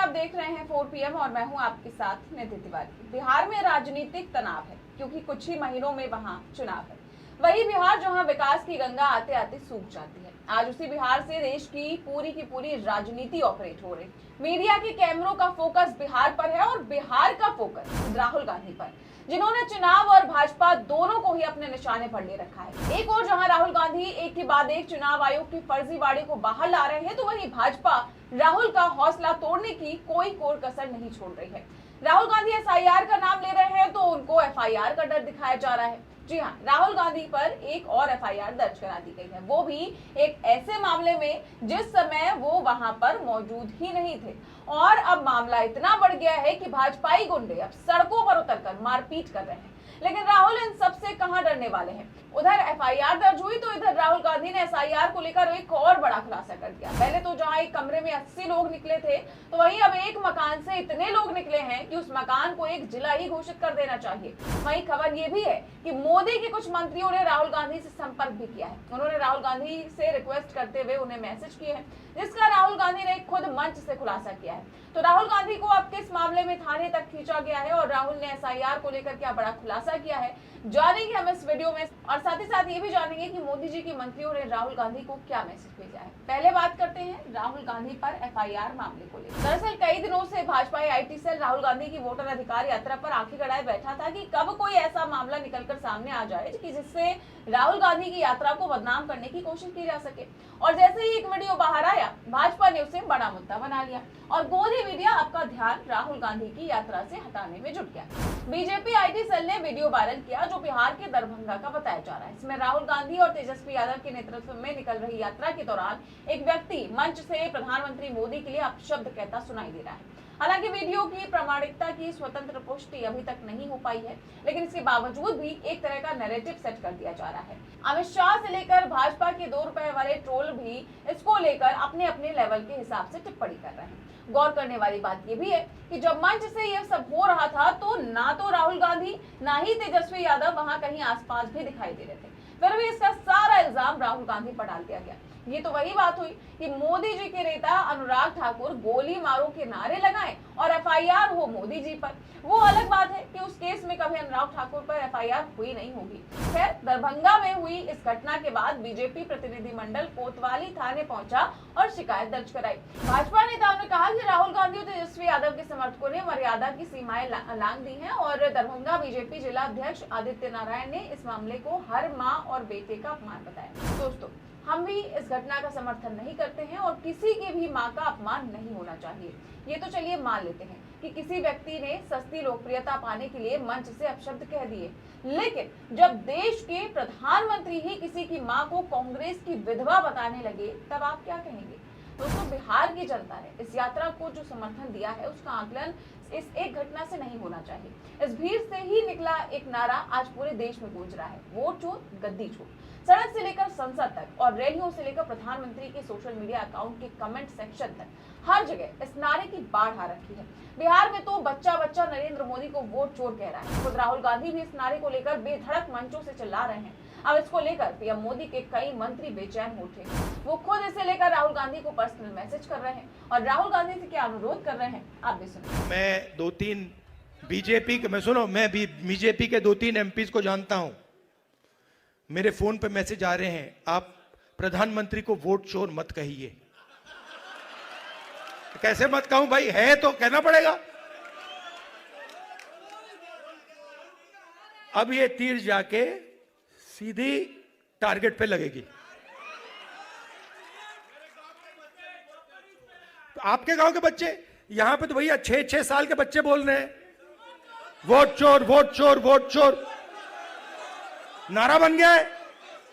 आप देख रहे हैं 4 PM और मैं हूं आपके साथ निधि तिवारी। बिहार में राजनीतिक तनाव है क्योंकि कुछ ही महीनों में वहां चुनाव है। वही बिहार जहां विकास की गंगा आते आते सूख जाती है। आज उसी बिहार से देश की पूरी राजनीति ऑपरेट हो रही। मीडिया के कैमरों का फोकस बिहार पर है और बिहार का फोकस राहुल गांधी पर, जिन्होंने चुनाव और भाजपा दोनों को ही अपने निशाने पर ले रखा है। एक और जहां राहुल गांधी एक के बाद एक चुनाव आयोग की फर्जीवाड़े को बाहर ला रहे हैं, तो वहीं भाजपा राहुल का हौसला तोड़ने की कोई कसर नहीं छोड़ रही है। राहुल गांधी SIR का नाम ले रहे हैं तो उनको FIR का डर दिखाया जा रहा है। जी हाँ, राहुल गांधी पर एक और FIR दर्ज करा दी गई है, वो भी एक ऐसे मामले में जिस समय वो वहां पर मौजूद ही नहीं थे। और अब मामला इतना बढ़ गया है कि भाजपाई गुंडे अब सड़कों पर उतरकर मारपीट कर रहे हैं। लेकिन राहुल इन सबसे कहां डरने वाले हैं। उधर FIR दर्ज हुई तो इधर राहुल गांधी ने SIR को लेकर एक और बड़ा खुलासा कर दिया। पहले तो जहां एक कमरे में 80 लोग निकले थे, तो वहीं अब एक मकान से इतने लोग निकले हैं कि उस मकान को एक जिला ही घोषित कर देना चाहिए। वहीं खबर यह भी है कि मोदी के कुछ मंत्रियों ने राहुल गांधी से संपर्क भी किया है। उन्होंने राहुल गांधी से रिक्वेस्ट करते हुए उन्हें मैसेज किए हैं, जिसका राहुल गांधी ने खुद मंच से खुलासा किया है। तो राहुल गांधी को अब किस मामले में थाने तक खींचा गया है और राहुल ने SIR को लेकर क्या बड़ा खुलासा किया है, जानेंगे हम इस वीडियो में। और साथ ही साथ ये भी जानेंगे कि मोदी जी की मंत्रियों ने राहुल गांधी को क्या मैसेज भेजा है। पहले बात करते हैं राहुल गांधी पर FIR मामले को लेकर। दरअसल कई दिनों से भाजपा IT सेल राहुल गांधी की वोटर अधिकार यात्रा पर आंखें गड़ाए बैठा था कि कब कोई ऐसा मामला निकलकर सामने आ जाए कि जिससे राहुल गांधी की यात्रा को बदनाम करने की कोशिश की जा सके। और जैसे ही एक वीडियो बाहर आया, भाजपा ने उसे बड़ा मुद्दा बना लिया और गोदी मीडिया आपका ध्यान राहुल गांधी की यात्रा से हटाने में जुट गया। बीजेपी IT सेल ने वीडियो वायरल किया जो बिहार के दरभंगा का बताया जा रहा है। इसमें राहुल गांधी और तेजस्वी यादव के नेतृत्व में निकल रही यात्रा के दौरान एक व्यक्ति मंच से प्रधानमंत्री मोदी के लिए अपशब्द कहता सुनाई दे रहा है। हालांकि वीडियो की प्रामाणिकता की स्वतंत्र पुष्टि अभी तक नहीं हो पाई है, लेकिन इसके बावजूद भी एक तरह का नैरेटिव सेट कर दिया जा रहा है। अमित शाह से लेकर भाजपा के 2 रुपए वाले ट्रोल भी इसको लेकर अपने अपने लेवल के हिसाब से टिप्पणी कर रहे हैं। गौर करने वाली बात यह भी है कि जब मंच से यह सब हो रहा था तो ना तो राहुल गांधी ना ही तेजस्वी यादव वहां कहीं आसपास भी दिखाई दे रहे थे। फिर भी इसका सारा इल्जाम राहुल गांधी पर डाल दिया गया। ये तो वही बात हुई कि मोदी जी के नेता अनुराग ठाकुर गोली मारो के नारे लगाएं और FIR हो मोदी जी पर। वो अलग बात है कि उस केस में कभी अनुराग ठाकुर पर FIR हुई नहीं होगी। खैर, दरभंगा में हुई इस घटना के बाद बीजेपी प्रतिनिधिमंडल कोतवाली थाने पहुंचा और शिकायत दर्ज कराई। भाजपा नेताओं ने कहा कि राहुल गांधी और तेजस्वी यादव के समर्थकों ने मर्यादा की सीमाएं लांघ दी हैं और दरभंगा बीजेपी जिला अध्यक्ष आदित्य नारायण ने इस मामले को हर मां और बेटे का अपमान बताया। दोस्तों, हम भी इस घटना का समर्थन नहीं करते हैं और किसी की भी मां का अपमान नहीं होना चाहिए। ये तो चलिए मान लेते हैं कि किसी व्यक्ति ने सस्ती लोकप्रियता पाने के लिए मंच से अपशब्द कह दिए, लेकिन जब देश के प्रधानमंत्री ही किसी की मां को कांग्रेस की विधवा बताने लगे, तब आप क्या कहेंगे? दोस्तों, बिहार की जनता ने इस यात्रा को जो समर्थन दिया है उसका आकलन इस एक घटना से नहीं होना चाहिए। इस भीड़ से ही निकला एक नारा आज पूरे देश में गूंज रहा है, वोट चोर गद्दी चोर। सड़क से लेकर संसद तक और रैलियों से लेकर प्रधानमंत्री के सोशल मीडिया अकाउंट के कमेंट सेक्शन तक हर जगह इस नारे की बाढ़ आ रखी है। बिहार में तो बच्चा बच्चा नरेंद्र मोदी को वोट चोर कह रहा है। खुद राहुल गांधी भी इस नारे को लेकर बेधड़क मंचों से चिल्ला रहे हैं। अब इसको लेकर PM मोदी के कई मंत्री बेचैन हो उठे। वो खुद इसे लेकर राहुल गांधी को पर्सनल मैसेज कर रहे हैं और राहुल गांधी से क्या अनुरोध कर रहे हैं, आप भी सुनिए। मैं 2-3 बीजेपी के 2-3 MPs को जानता हूं। मेरे फोन पे मैसेज आ रहे हैं, आप प्रधानमंत्री को वोट चोर मत कहिए। कैसे मत कहूं भाई, है तो कहना पड़ेगा। अब ये तीर जाके सीधी टारगेट पे लगेगी। तो आपके गांव के बच्चे, यहां पे तो भैया 6-6 साल के बच्चे बोल रहे हैं वोट चोर वोट चोर वोट चोर, नारा बन गया है।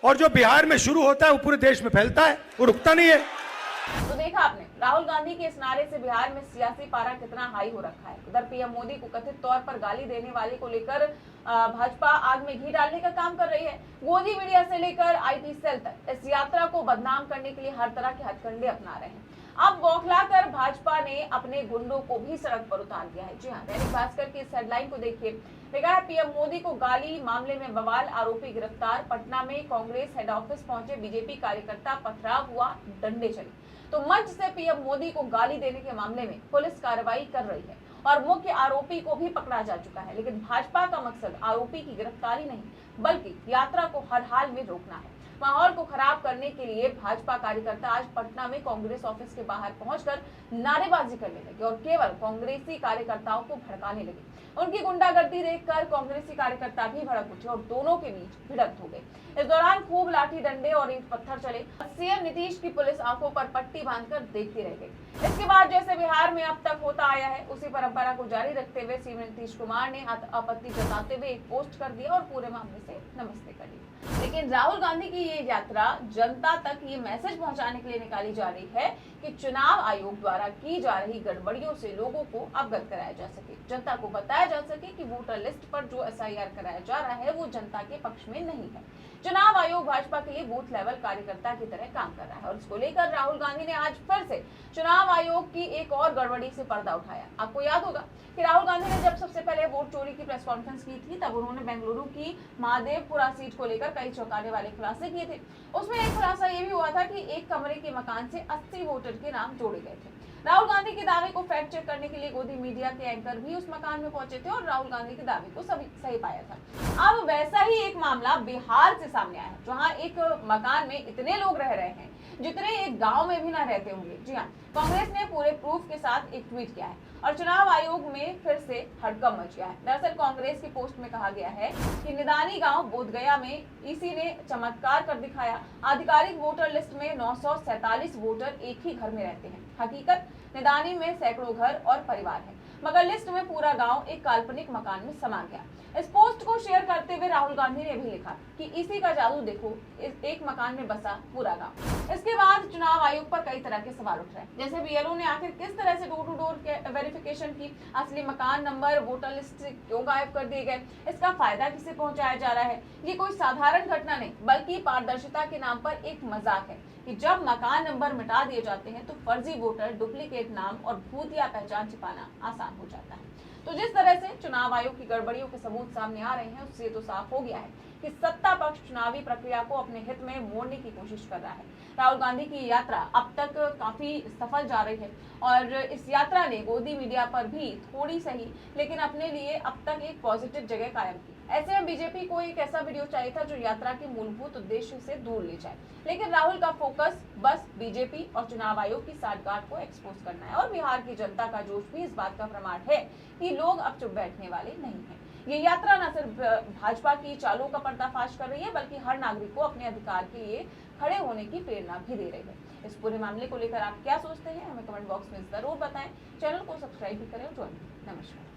और जो बिहार में शुरू होता है वो पूरे देश में फैलता है, वो रुकता नहीं है। तो देखा आपने राहुल गांधी के इस नारे से बिहार में सियासी पारा कितना हाई हो रखा है। उधर PM मोदी को कथित तौर पर गाली देने वाले को लेकर भाजपा आग में घी डालने का काम कर रही है। गोदी मीडिया से लेकर IT सेल तक इस यात्रा को बदनाम करने के लिए हर तरह के हथकंडे अपना रहे हैं। अब बौखलाकर भाजपा ने अपने गुंडों को भी सड़क पर उतार दिया है। जी हाँ, दैनिक भास्कर की इस हेडलाइन को देखिए। लिखा है PM मोदी को गाली, मामले में बवाल, आरोपी गिरफ्तार। पटना में कांग्रेस हेड ऑफिस पहुंचे बीजेपी कार्यकर्ता, पथराव हुआ, डंडे चले। तो मंच से पीएम मोदी को गाली देने के मामले में पुलिस कार्रवाई कर रही है और मुख्य आरोपी को भी पकड़ा जा चुका है। लेकिन भाजपा का मकसद आरोपी की गिरफ्तारी नहीं, बल्कि यात्रा को हर हाल में रोकना है। माहौल को खराब करने के लिए भाजपा कार्यकर्ता आज पटना में कांग्रेस ऑफिस के बाहर पहुंचकर नारेबाजी करने लगे और केवल कांग्रेसी कार्यकर्ताओं को भड़काने लगे। उनकी गुंडागर्दी देखकर कांग्रेसी कार्यकर्ता भी भड़क उठे और दोनों के बीच भिड़ंत हो गई। इस दौरान खूब लाठी डंडे और ईंट पत्थर चले। सीएम नीतीश की पुलिस आंखों पर पट्टी बांधकर देखती रह गई। इसके बाद जैसे बिहार में अब तक होता आया है, उसी परंपरा को जारी रखते हुए सीएम नीतीश कुमार ने आपत्ति जताते हुए एक पोस्ट कर दिया और पूरे मामले से नमस्ते कर दिया। लेकिन राहुल गांधी की ये यात्रा जनता तक ये मैसेज पहुंचाने के लिए निकाली जा रही है कि चुनाव आयोग द्वारा की जा रही गड़बड़ियों से लोगों को अवगत कराया जा सके, जनता को बताया जा सके कि वोटर लिस्ट पर जो एसआईआर कराया जा रहा है वो जनता के पक्ष में नहीं है। चुनाव आयोग भाजपा के लिए बूथ लेवल कार्यकर्ता की तरह काम कर रहा है और इसको लेकर राहुल गांधी ने आज फिर से चुनाव आयोग की एक और गड़बड़ी से पर्दा उठाया। आपको याद होगा कि राहुल गांधी ने जब सबसे पहले वोट चोरी की प्रेस कॉन्फ्रेंस की थी, तब उन्होंने बेंगलुरु की महादेवपुरा सीट को लेकर कई चौंकाने वाले खुलासे किए थे। उसमें एक खुलासा ये भी हुआ था कि एक कमरे के मकान से 80 वोटर के नाम जोड़े गए थे। राहुल गांधी के दावे को फैक्ट चेक करने के लिए गोदी मीडिया के एंकर भी उस मकान में पहुंचे थे और राहुल गांधी के दावे को सही पाया था। अब वैसा ही एक मामला बिहार से सामने आया है, जहां एक मकान में इतने लोग रह रहे हैं जितने एक गांव में भी ना रहते होंगे। जी हाँ, कांग्रेस ने पूरे प्रूफ के साथ एक ट्वीट किया है और चुनाव आयोग में फिर से हड़कंप मच गया है। दरअसल कांग्रेस की पोस्ट में कहा गया है कि निदानी गांव बोधगया में ईसी ने चमत्कार कर दिखाया। आधिकारिक वोटर लिस्ट में 947 वोटर एक ही घर में रहते हैं। हकीकत निदानी में सैकड़ों घर और परिवार है, मगर लिस्ट में पूरा गांव एक काल्पनिक मकान में समा गया। इस पोस्ट को शेयर करते हुए राहुल गांधी ने भी लिखा कि इसी का जादू देखो, इस एक मकान में बसा पूरा गांव। इसके बाद चुनाव आयोग पर कई तरह के सवाल उठ रहे हैं, जैसे बीएलओ ने आखिर किस तरह से डोर टू डोर वेरिफिकेशन की, असली मकान नंबर वोटर लिस्ट से क्यों गायब कर दिए गए, इसका फायदा किसे पहुंचाया जा रहा है। ये कोई साधारण घटना नहीं, बल्कि पारदर्शिता के नाम पर एक मजाक है कि जब मकान नंबर मिटा दिए जाते हैं तो फर्जी वोटर, डुप्लीकेट नाम और भूतिया पहचान छिपाना आसान हो जाता है। तो जिस तरह से चुनाव आयोग की गड़बड़ियों के सबूत सामने आ रहे हैं, उससे तो साफ हो गया है कि सत्ता पक्ष चुनावी प्रक्रिया को अपने हित में मोड़ने की कोशिश कर रहा है। राहुल गांधी की यात्रा अब तक काफी सफल जा रही है और इस यात्रा ने गोदी मीडिया पर भी थोड़ी सही लेकिन अपने लिए अब तक एक पॉजिटिव जगह कायम की। ऐसे में बीजेपी को एक ऐसा वीडियो चाहिए था जो यात्रा के मूलभूत उद्देश्य से दूर ले जाए, लेकिन राहुल का फोकस बस बीजेपी और चुनाव आयोग की साठगांठ को एक्सपोज करना है। और बिहार की जनता का जोश भी इस बात का प्रमाण है कि लोग अब चुप बैठने वाले नहीं हैं। ये यात्रा न सिर्फ भाजपा की चालों का पर्दाफाश कर रही है, बल्कि हर नागरिक को अपने अधिकार के लिए खड़े होने की प्रेरणा भी दे रही है। इस पूरे मामले को लेकर आप क्या सोचते हैं, हमें कमेंट बॉक्स में जरूर बताएं। चैनल को सब्सक्राइब भी करें और ज्वाइन करें। नमस्कार।